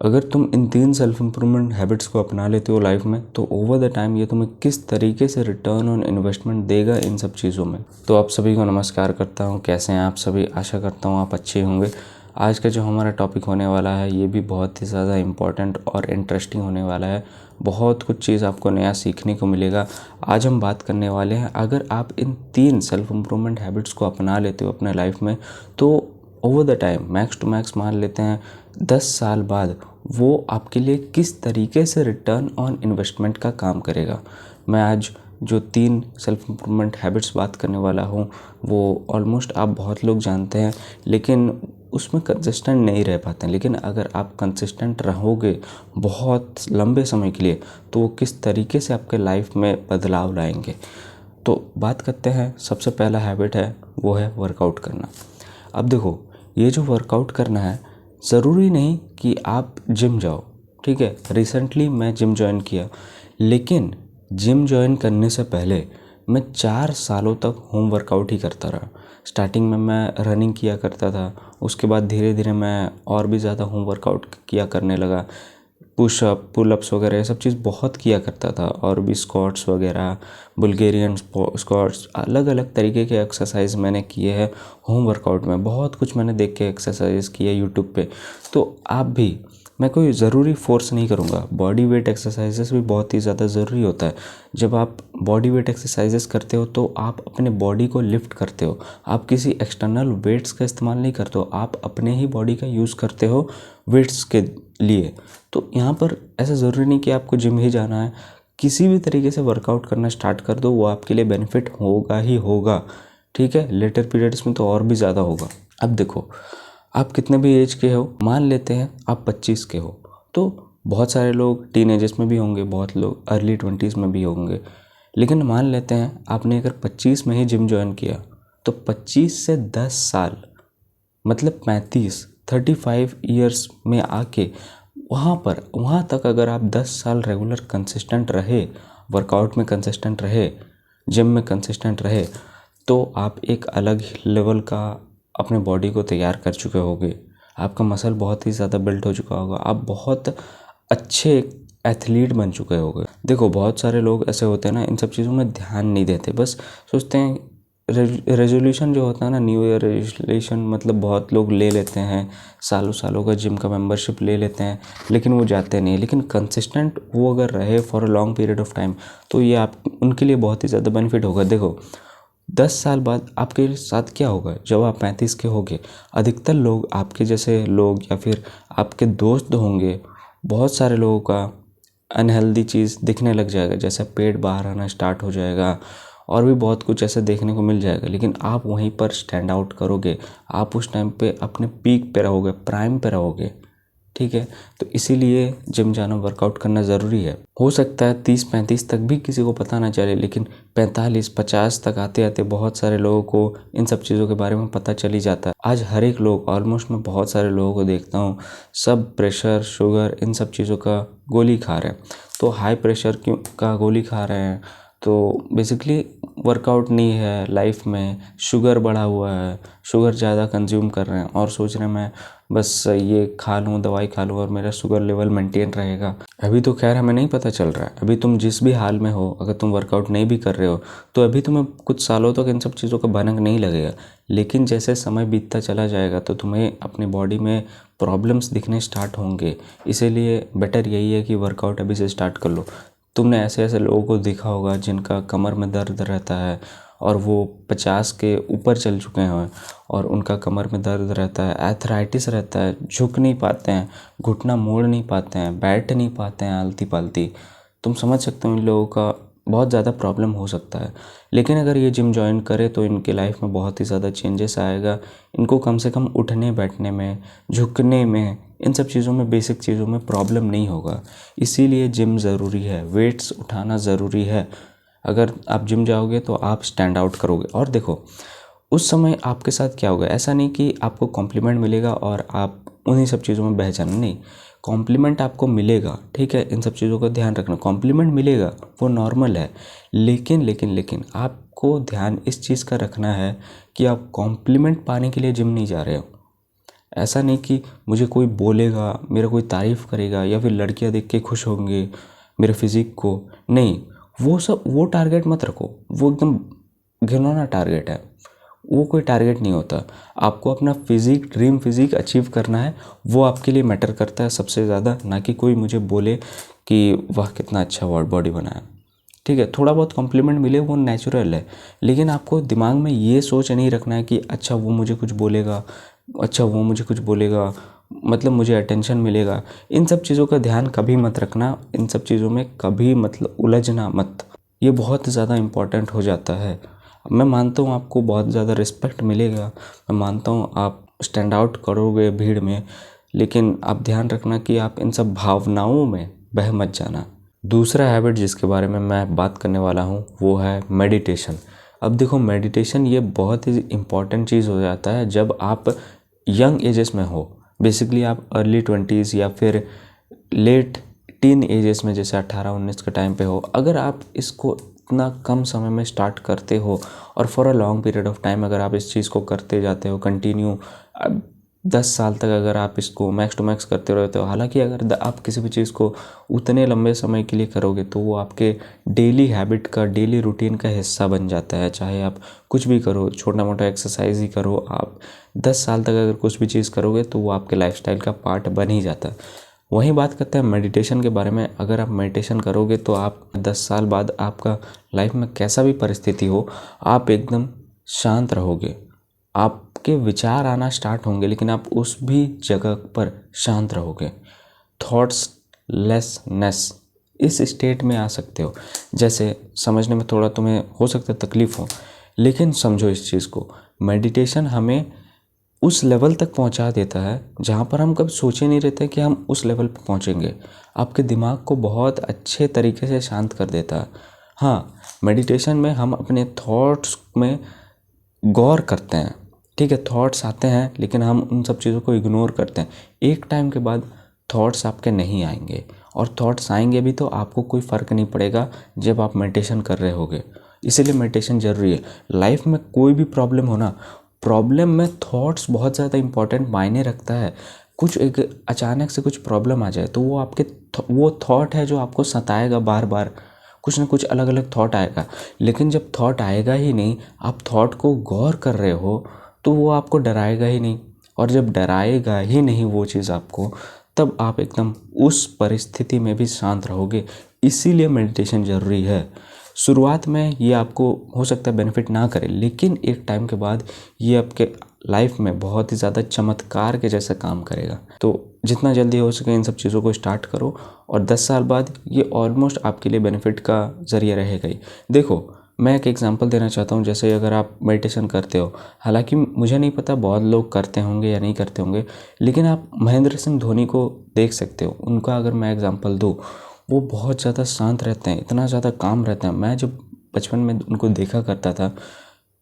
अगर तुम इन 3 self improvement habits को अपना लेते हो लाइफ में, तो ओवर द टाइम ये तुम्हें किस तरीके से रिटर्न ऑन इन्वेस्टमेंट देगा इन सब चीज़ों में। तो आप सभी को नमस्कार करता हूँ। कैसे हैं आप सभी? आशा करता हूँ आप अच्छे होंगे। आज का जो हमारा टॉपिक होने वाला है ये भी बहुत ही ज़्यादा इम्पॉर्टेंट और इंटरेस्टिंग होने वाला है। बहुत कुछ चीज़ आपको नया सीखने को मिलेगा। आज हम बात करने वाले हैं, अगर आप इन 3 सेल्फ इम्प्रूवमेंट हैबिट्स को अपना लेते हो अपने लाइफ में, तो over the time max to max मान लेते हैं 10 साल बाद वो आपके लिए किस तरीके से रिटर्न ऑन इन्वेस्टमेंट का काम करेगा। मैं आज जो 3 सेल्फ इम्प्रूवमेंट हैबिट्स बात करने वाला हूँ वो ऑलमोस्ट आप बहुत लोग जानते हैं, लेकिन उसमें कंसिस्टेंट नहीं रह पाते हैं। लेकिन अगर आप कंसिस्टेंट रहोगे बहुत लंबे समय के लिए, तो वो किस तरीके से आपके लाइफ में बदलाव लाएंगे। तो बात करते हैं, सबसे पहला हैबिट है वो है वर्कआउट करना। अब देखो, ये जो वर्कआउट करना है, ज़रूरी नहीं कि आप जिम जाओ। ठीक है, रिसेंटली मैं जिम ज्वाइन किया, लेकिन जिम ज्वाइन करने से पहले मैं 4 सालों तक होम वर्कआउट ही करता रहा। स्टार्टिंग में मैं रनिंग किया करता था, उसके बाद धीरे धीरे मैं और भी ज़्यादा होम वर्कआउट किया करने लगा। पुशअप पुलअप्स वगैरह ये सब चीज़ बहुत किया करता था, और भी स्क्वाट्स वगैरह, बुल्गेरियन स्क्वाट्स, अलग अलग तरीके के एक्सरसाइज मैंने किए हैं होम वर्कआउट में। बहुत कुछ मैंने देख के एक्सरसाइज किए यूट्यूब पे। तो आप भी, मैं कोई ज़रूरी फोर्स नहीं करूँगा। बॉडी वेट एक्सरसाइजेस भी बहुत ही ज़्यादा ज़रूरी होता है। जब आप बॉडी वेट एक्सरसाइजेस करते हो तो आप अपने बॉडी को लिफ्ट करते हो, आप किसी एक्सटर्नल वेट्स का इस्तेमाल नहीं करते हो, आप अपने ही बॉडी का यूज़ करते हो वेट्स के लिए। तो यहाँ पर ऐसा ज़रूरी नहीं कि आपको जिम ही जाना है। किसी भी तरीके से वर्कआउट करना स्टार्ट कर दो, वो आपके लिए बेनिफिट होगा ही होगा। ठीक है, लेटर पीरियड्स में तो और भी ज़्यादा होगा। अब देखो, आप कितने भी एज के हो, मान लेते हैं आप 25 के हो, तो बहुत सारे लोग टीनेजर्स में भी होंगे, बहुत लोग अर्ली 20s में भी होंगे। लेकिन मान लेते हैं आपने अगर 25 में ही जिम ज्वाइन किया, तो 25 से 10 साल मतलब 35 ईयर्स में आके वहाँ तक अगर आप 10 साल रेगुलर कंसिस्टेंट रहे, वर्कआउट में कंसिस्टेंट रहे, जिम में कंसिस्टेंट रहे, तो आप एक अलग लेवल का अपने बॉडी को तैयार कर चुके होगे। आपका मसल बहुत ही ज़्यादा बिल्ड हो चुका होगा, आप बहुत अच्छे एथलीट बन चुके होगे। देखो, बहुत सारे लोग ऐसे होते हैं ना, इन सब चीज़ों में ध्यान नहीं देते, बस सोचते हैं रेजोल्यूशन जो होता है ना, न्यू ईयर रेजोल्यूशन, मतलब बहुत लोग ले लेते हैं, सालों सालों का जिम का मेंबरशिप ले लेते हैं, लेकिन वो जाते नहीं। लेकिन कंसिस्टेंट वो अगर रहे for a long period of time, तो ये आप उनके लिए बहुत ही ज़्यादा बेनिफिट होगा। देखो, 10 साल बाद आपके साथ क्या होगा जब आप 35 के होगे। अधिकतर लोग, आपके जैसे लोग या फिर आपके दोस्त होंगे, बहुत सारे लोगों का अनहेल्दी चीज़ दिखने लग जाएगा, जैसे पेट बाहर आना स्टार्ट हो जाएगा, और भी बहुत कुछ ऐसे देखने को मिल जाएगा। लेकिन आप वहीं पर स्टैंड आउट करोगे, आप उस टाइम पे अपने पीक पे रहोगे, प्राइम पे रहोगे। ठीक है, तो इसीलिए जिम जाना, वर्कआउट करना ज़रूरी है। हो सकता है 30-35 तक भी किसी को पता ना चले, लेकिन 45-50 तक आते आते बहुत सारे लोगों को इन सब चीज़ों के बारे में पता चल ही जाता है। आज हर एक लोग, ऑलमोस्ट मैं बहुत सारे लोगों को देखता हूँ, सब प्रेशर, शुगर, इन सब चीज़ों का गोली खा रहे हैं। तो हाई प्रेशर क्यों का गोली खा रहे हैं? तो बेसिकली वर्कआउट नहीं है लाइफ में, शुगर बढ़ा हुआ है, शुगर ज़्यादा कंज्यूम कर रहे हैं और सोच रहे हैं मैं बस ये खा लूँ, दवाई खा लूँ और मेरा शुगर लेवल मेंटेन रहेगा। अभी तो खैर हमें नहीं पता चल रहा है, अभी तुम जिस भी हाल में हो, अगर तुम वर्कआउट नहीं भी कर रहे हो, तो अभी तुम्हें कुछ सालों तक इन सब चीज़ों का भनक नहीं लगेगा। लेकिन जैसे समय बीतता चला जाएगा तो तुम्हें अपनी बॉडी में प्रॉब्लम्स दिखने स्टार्ट होंगे। इसीलिए बेटर यही है कि वर्कआउट अभी से स्टार्ट कर लो। तुमने ऐसे ऐसे लोगों को देखा होगा जिनका कमर में दर्द रहता है, और वो 50 के ऊपर चल चुके हैं और उनका कमर में दर्द रहता है, एथराइटिस रहता है, झुक नहीं पाते हैं, घुटना मोड़ नहीं पाते हैं, बैठ नहीं पाते हैं आलती पालती। तुम समझ सकते हो इन लोगों का बहुत ज़्यादा प्रॉब्लम हो सकता है। लेकिन अगर ये जिम ज्वाइन करे तो इनके लाइफ में बहुत ही ज़्यादा चेंजेस आएगा। इनको कम से कम उठने बैठने में, झुकने में, इन सब चीज़ों में, बेसिक चीज़ों में प्रॉब्लम नहीं होगा। इसीलिए जिम ज़रूरी है, वेट्स उठाना ज़रूरी है। अगर आप जिम जाओगे तो आप स्टैंड आउट करोगे। और देखो, उस समय आपके साथ क्या होगा, ऐसा नहीं कि आपको कॉम्प्लीमेंट मिलेगा और आप उन्हीं सब चीज़ों में बह जाना, नहीं। कॉम्प्लीमेंट आपको मिलेगा, ठीक है, इन सब चीज़ों का ध्यान रखना। कॉम्प्लीमेंट मिलेगा, वो नॉर्मल है। लेकिन आपको ध्यान इस चीज़ का रखना है कि आप कॉम्प्लीमेंट पाने के लिए जिम नहीं जा रहे हो। ऐसा नहीं कि मुझे कोई बोलेगा, मेरा कोई तारीफ़ करेगा या फिर लड़कियां देख के खुश होंगे मेरे फिज़िक को। नहीं, वो टारगेट मत रखो, वो एकदम घिनौना टारगेट है, वो कोई टारगेट नहीं होता। आपको अपना फिज़िक, ड्रीम फिज़िक अचीव करना है, वो आपके लिए मैटर करता है सबसे ज़्यादा, ना कि कोई मुझे बोले कि वाह कितना अच्छा बॉडी बनाया। ठीक है, थोड़ा बहुत कॉम्प्लीमेंट मिले वो नेचुरल है, लेकिन आपको दिमाग में ये सोच नहीं रखना है कि अच्छा वो मुझे कुछ बोलेगा, अच्छा वो मुझे कुछ बोलेगा, मतलब मुझे अटेंशन मिलेगा। इन सब चीज़ों का ध्यान कभी मत रखना, इन सब चीज़ों में कभी मतलब उलझना मत, ये बहुत ज़्यादा इम्पॉर्टेंट हो जाता है। मैं मानता हूँ आपको बहुत ज़्यादा रिस्पेक्ट मिलेगा, मैं मानता हूँ आप स्टैंड आउट करोगे भीड़ में, लेकिन आप ध्यान रखना कि आप इन सब भावनाओं में बह मत जाना। दूसरा हैबिट जिसके बारे में मैं बात करने वाला हूँ वो है मेडिटेशन। अब देखो, मेडिटेशन ये बहुत ही इम्पॉर्टेंट चीज़ हो जाता है जब आप यंग एजेस में हो। बेसिकली आप अर्ली 20s या फिर लेट टीन एजेस में, जैसे 18-19 के टाइम पे हो। अगर आप इसको इतना कम समय में स्टार्ट करते हो और for a long period of time अगर आप इस चीज़ को करते जाते हो कंटिन्यू, 10 साल तक अगर आप इसको मैक्स टू मैक्स करते रहते हो, हालांकि अगर आप किसी भी चीज़ को उतने लंबे समय के लिए करोगे तो वो आपके डेली हैबिट का, डेली रूटीन का हिस्सा बन जाता है। चाहे आप कुछ भी करो, छोटा मोटा एक्सरसाइज ही करो, आप 10 साल तक अगर कुछ भी चीज़ करोगे तो वो आपके लाइफस्टाइल का पार्ट बन ही जाता है। वहीं बात करते हैं मेडिटेशन के बारे में। अगर आप मेडिटेशन करोगे तो आप 10 साल बाद आपका लाइफ में कैसा भी परिस्थिति हो, आप एकदम शांत रहोगे। आपके विचार आना स्टार्ट होंगे लेकिन आप उस भी जगह पर शांत रहोगे। थॉट्स लेसनेस, इस स्टेट में आ सकते हो। जैसे समझने में थोड़ा तुम्हें हो सकता है तकलीफ़ हो, लेकिन समझो इस चीज़ को, मेडिटेशन हमें उस लेवल तक पहुंचा देता है जहां पर हम कभी सोचे नहीं रहते कि हम उस लेवल पर पहुंचेंगे। आपके दिमाग को बहुत अच्छे तरीके से शांत कर देता है। हाँ, मेडिटेशन में हम अपने थॉट्स में गौर करते हैं। ठीक है, थॉट्स आते हैं लेकिन हम उन सब चीज़ों को इग्नोर करते हैं। एक टाइम के बाद थॉट्स आपके नहीं आएंगे, और थॉट्स आएंगे भी तो आपको कोई फ़र्क नहीं पड़ेगा जब आप मेडिटेशन कर रहे होगे। इसीलिए मेडिटेशन ज़रूरी है। लाइफ में कोई भी प्रॉब्लम हो ना, प्रॉब्लम में थॉट्स बहुत ज़्यादा इंपॉर्टेंट मायने रखता है। कुछ एक अचानक से कुछ प्रॉब्लम आ जाए तो वो आपके वो थॉट है जो आपको सताएगा बार बार, कुछ ना कुछ अलग अलग थॉट आएगा। लेकिन जब थॉट आएगा ही नहीं, आप थॉट को गौर कर रहे हो, तो वो आपको डराएगा ही नहीं। और जब डराएगा ही नहीं वो चीज़ आपको, तब आप एकदम उस परिस्थिति में भी शांत रहोगे। इसीलिए मेडिटेशन ज़रूरी है। शुरुआत में ये आपको हो सकता है बेनिफिट ना करे, लेकिन एक टाइम के बाद ये आपके लाइफ में बहुत ही ज़्यादा चमत्कार के जैसा काम करेगा। तो जितना जल्दी हो सके इन सब चीज़ों को स्टार्ट करो, और 10 साल बाद ये ऑलमोस्ट आपके लिए बेनिफिट का ज़रिया रहेगा ही। देखो, मैं एक एग्जांपल देना चाहता हूँ। जैसे अगर आप मेडिटेशन करते हो, हालांकि मुझे नहीं पता बहुत लोग करते होंगे या नहीं करते होंगे, लेकिन आप महेंद्र सिंह धोनी को देख सकते हो। उनका अगर मैं एग्जांपल दूँ, वो बहुत ज़्यादा शांत रहते हैं, इतना ज़्यादा काम रहते हैं। मैं जब बचपन में उनको देखा करता था,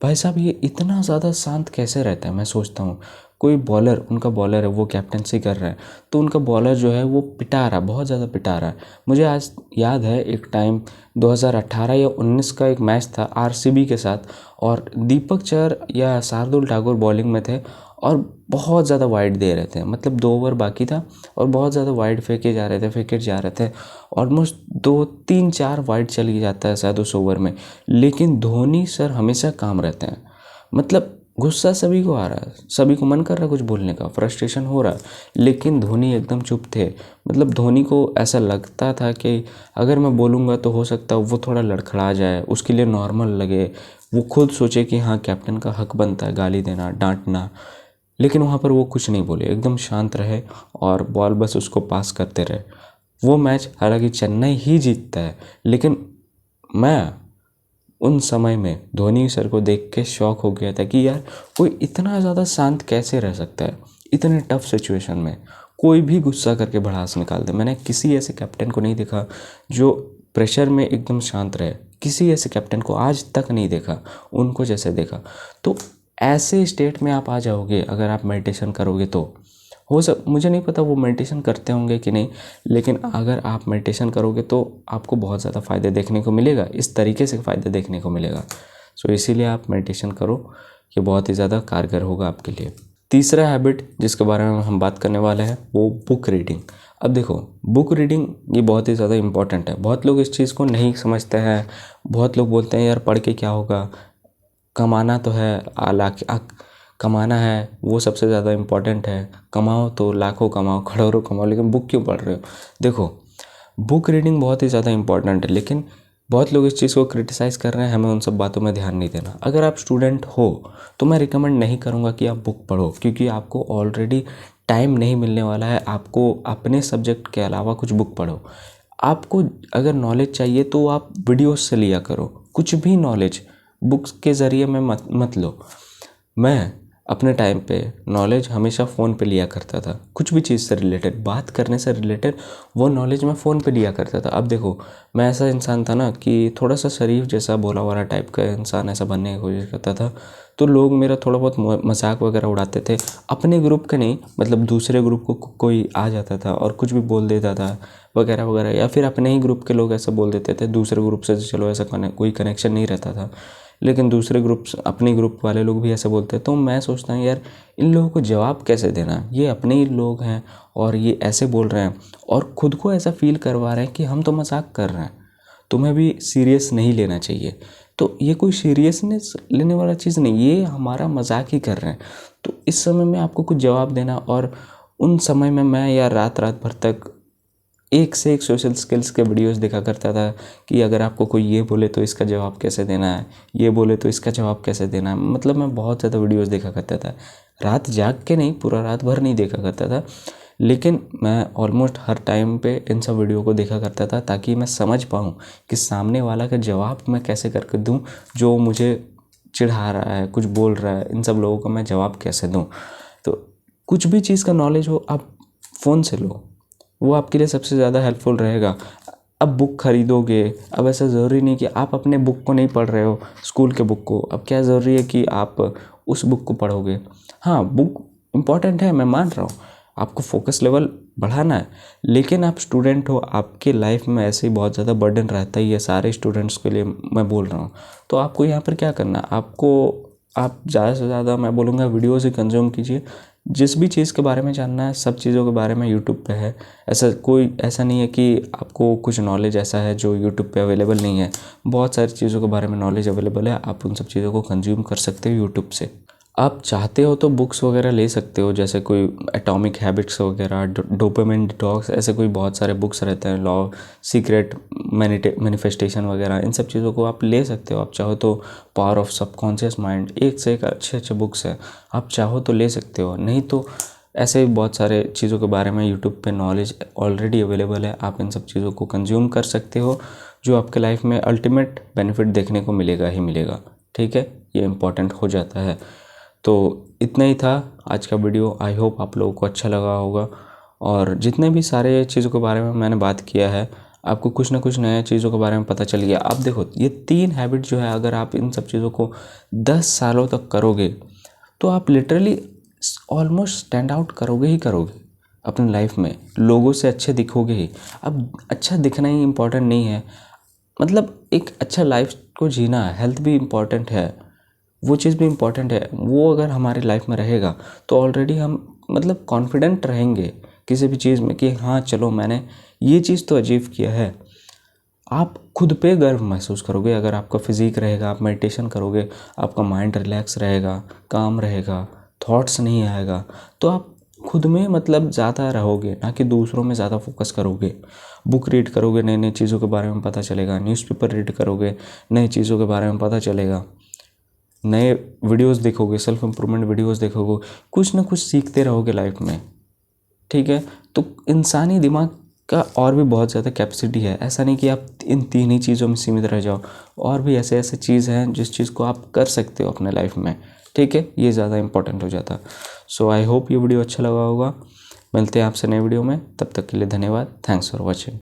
भाई साहब ये इतना ज़्यादा शांत कैसे रहता है। मैं सोचता हूँ, कोई बॉलर, उनका बॉलर है, वो कैप्टनसी कर रहा है, तो उनका बॉलर जो है वो पिटा रहा है, बहुत ज़्यादा पिटा रहा है। मुझे आज याद है एक टाइम 2018 या 19 का एक मैच था आरसीबी के साथ, और दीपक चहर या शार्दुल ठाकुर बॉलिंग में थे और बहुत ज़्यादा वाइड दे रहे थे। मतलब 2 ओवर बाकी था और बहुत ज़्यादा वाइड फेंके जा रहे थे। ऑलमोस्ट 2-3-4 वाइड चली जाता है शायद उस ओवर में, लेकिन धोनी सर हमेशा काम रहते हैं। मतलब गुस्सा सभी को आ रहा है, सभी को मन कर रहा है कुछ बोलने का, फ्रस्ट्रेशन हो रहा है, लेकिन धोनी एकदम चुप थे। मतलब धोनी को ऐसा लगता था कि अगर मैं बोलूँगा तो हो सकता है वो थोड़ा लड़खड़ा जाए, उसके लिए नॉर्मल लगे, वो खुद सोचे कि हाँ कैप्टन का हक बनता है गाली देना, डांटना। लेकिन वहाँ पर वो कुछ नहीं बोले, एकदम शांत रहे और बॉल बस उसको पास करते रहे। वो मैच हालांकि चेन्नई ही जीतता है, लेकिन मैं उन समय में धोनी सर को देख के शॉक हो गया था कि यार कोई इतना ज़्यादा शांत कैसे रह सकता है इतने टफ सिचुएशन में। कोई भी गुस्सा करके भड़ास निकाल दे। मैंने किसी ऐसे कैप्टन को नहीं देखा जो प्रेशर में एकदम शांत रहे, किसी ऐसे कैप्टन को आज तक नहीं देखा उनको जैसे देखा। तो ऐसे स्टेट में आप आ जाओगे अगर आप मेडिटेशन करोगे तो। मुझे नहीं पता वो मेडिटेशन करते होंगे कि नहीं, लेकिन अगर आप मेडिटेशन करोगे तो आपको बहुत ज़्यादा फ़ायदे देखने को मिलेगा, इस तरीके से फ़ायदे देखने को मिलेगा। सो इसीलिए आप मेडिटेशन करो, ये बहुत ही ज़्यादा कारगर होगा आपके लिए। तीसरा हैबिट जिसके बारे में हम बात करने वाले हैं वो बुक रीडिंग। अब देखो, बुक रीडिंग ये बहुत ही ज़्यादा इम्पॉर्टेंट है। बहुत लोग इस चीज़ को नहीं समझते हैं। बहुत लोग बोलते हैं यार पढ़ के क्या होगा, कमाना तो है, कमाना है वो सबसे ज़्यादा इम्पॉर्टेंट है, कमाओ तो लाखों कमाओ, करोड़ों कमाओ, लेकिन बुक क्यों पढ़ रहे हो। देखो, बुक रीडिंग बहुत ही ज़्यादा इम्पॉर्टेंट है, लेकिन बहुत लोग इस चीज़ को क्रिटिसाइज़ कर रहे हैं। हमें उन सब बातों में ध्यान नहीं देना। अगर आप स्टूडेंट हो तो मैं रिकमेंड नहीं करूँगा कि आप बुक पढ़ो, क्योंकि आपको ऑलरेडी टाइम नहीं मिलने वाला है। आपको अपने सब्जेक्ट के अलावा कुछ बुक पढ़ो। आपको अगर नॉलेज चाहिए तो आप वीडियोस से लिया करो। कुछ भी नॉलेज बुक्स के ज़रिए में मत लो। मैं अपने टाइम पे नॉलेज हमेशा फ़ोन पे लिया करता था। कुछ भी चीज़ से रिलेटेड, बात करने से रिलेटेड, वो नॉलेज मैं फ़ोन पे लिया करता था। अब देखो, मैं ऐसा इंसान था ना कि थोड़ा सा शरीफ जैसा भोला वाला टाइप का इंसान ऐसा बनने की कोशिश करता था। तो लोग मेरा थोड़ा बहुत मजाक वगैरह उड़ाते थे। अपने ग्रुप के नहीं, मतलब दूसरे ग्रुप को कोई आ जाता था और कुछ भी बोल देता था वगैरह वगैरह, या फिर अपने ही ग्रुप के लोग ऐसा बोल देते थे। दूसरे ग्रुप से चलो ऐसा कोई कनेक्शन नहीं रहता था, लेकिन दूसरे ग्रुप, अपने ग्रुप वाले लोग भी ऐसे बोलते हैं। तो मैं सोचता हूँ यार इन लोगों को जवाब कैसे देना, ये अपने ही लोग हैं और ये ऐसे बोल रहे हैं और ख़ुद को ऐसा फील करवा रहे हैं कि हम तो मजाक कर रहे हैं, तुम्हें भी सीरियस नहीं लेना चाहिए। तो ये कोई सीरियसनेस लेने वाला चीज़ नहीं, ये हमारा मजाक ही कर रहे हैं। तो इस समय में आपको कुछ जवाब देना, और उन समय में मैं यार रात भर तक एक से एक सोशल स्किल्स के वीडियोस देखा करता था कि अगर आपको कोई ये बोले तो इसका जवाब कैसे देना है, ये बोले तो इसका जवाब कैसे देना है। मतलब मैं बहुत ज़्यादा वीडियोस देखा करता था। रात जाग के नहीं, पूरा रात भर नहीं देखा करता था, लेकिन मैं ऑलमोस्ट हर टाइम पे इन सब वीडियो को देखा करता था, ताकि मैं समझ पाऊँ कि सामने वाला का जवाब मैं कैसे करके दूँ। जो मुझे चिढ़ा रहा है, कुछ बोल रहा है, इन सब लोगों को मैं जवाब कैसे दूँ। तो कुछ भी चीज़ का नॉलेज हो आप फ़ोन से लो, वो आपके लिए सबसे ज़्यादा हेल्पफुल रहेगा। अब बुक खरीदोगे, अब ऐसा ज़रूरी नहीं कि आप अपने बुक को नहीं पढ़ रहे हो, स्कूल के बुक को, अब क्या ज़रूरी है कि आप उस बुक को पढ़ोगे। हाँ, बुक इम्पॉर्टेंट है, मैं मान रहा हूँ, आपको फोकस लेवल बढ़ाना है, लेकिन आप स्टूडेंट हो, आपके लाइफ में ऐसे ही बहुत ज़्यादा बर्डन रहता ही है, सारे स्टूडेंट्स के लिए मैं बोल रहा हूँ। तो आपको यहाँ पर क्या करना, आप ज़्यादा से ज़्यादा मैं बोलूँगा वीडियोज़ ही कंज्यूम कीजिए। जिस भी चीज़ के बारे में जानना है, सब चीज़ों के बारे में यूट्यूब पे है। ऐसा नहीं है कि आपको कुछ नॉलेज ऐसा है जो यूट्यूब पे अवेलेबल नहीं है। बहुत सारी चीज़ों के बारे में नॉलेज अवेलेबल है, आप उन सब चीज़ों को कंज्यूम कर सकते हो यूट्यूब से। आप चाहते हो तो बुक्स वगैरह ले सकते हो, जैसे कोई एटॉमिक हैबिट्स वगैरह, डोपामिन डिटॉक्स, ऐसे कोई बहुत सारे बुक्स रहते हैं, लॉ सीक्रेट, मैनिफेस्टेशन वगैरह, इन सब चीज़ों को आप ले सकते हो। आप चाहो तो पावर ऑफ सबकॉन्शियस माइंड, एक से एक अच्छे अच्छे बुक्स हैं, आप चाहो तो ले सकते हो। नहीं तो ऐसे ही बहुत सारे चीज़ों के बारे में यूट्यूब पे नॉलेज ऑलरेडी अवेलेबल है, आप इन सब चीज़ों को कंज्यूम कर सकते हो, जो आपके लाइफ में अल्टीमेट बेनिफिट देखने को मिलेगा ही मिलेगा। ठीक है, ये इम्पॉर्टेंट हो जाता है। तो इतना ही था आज का वीडियो। आई होप आप लोगों को अच्छा लगा होगा, और जितने भी सारे चीज़ों के बारे में मैंने बात किया है, आपको कुछ ना कुछ नए चीज़ों के बारे में पता चल गया। आप देखो, ये 3 हैबिट जो है, अगर आप इन सब चीज़ों को 10 सालों तक करोगे तो आप लिटरली ऑलमोस्ट स्टैंड आउट करोगे ही करोगे अपनी लाइफ में, लोगों से अच्छे दिखोगे ही। अब अच्छा दिखना ही इम्पोर्टेंट नहीं है, मतलब एक अच्छा लाइफ को जीना है, हेल्थ भी इम्पॉर्टेंट है, वो चीज़ भी इम्पॉर्टेंट है। वो अगर हमारी लाइफ में रहेगा तो ऑलरेडी हम मतलब कॉन्फिडेंट रहेंगे किसी भी चीज़ में कि हाँ चलो मैंने ये चीज़ तो अचीव किया है। आप खुद पे गर्व महसूस करोगे अगर आपका फिज़ीक रहेगा, आप मेडिटेशन करोगे, आपका माइंड रिलैक्स रहेगा, काम रहेगा, थॉट्स नहीं आएगा, तो आप खुद में मतलब ज़्यादा रहोगे, ना कि दूसरों में ज़्यादा फोकस करोगे। बुक रीड करोगे, नई नई चीज़ों के बारे में पता चलेगा, न्यूज़पेपर रीड करोगे, नई चीज़ों के बारे में पता चलेगा, नए वीडियोस देखोगे, सेल्फ इम्प्रूवमेंट वीडियोस देखोगे, कुछ ना कुछ सीखते रहोगे लाइफ में। ठीक है, तो इंसानी दिमाग का और भी बहुत ज़्यादा कैपेसिटी है। ऐसा नहीं कि आप इन 3 ही चीज़ों में सीमित रह जाओ, और भी ऐसे ऐसे चीज़ हैं जिस चीज़ को आप कर सकते हो अपने लाइफ में। ठीक है, ये ज़्यादा इंपॉर्टेंट हो जाता। सो आई होप ये वीडियो अच्छा लगा होगा। मिलते हैं आपसे नए वीडियो में, तब तक के लिए धन्यवाद। Thanks for watching.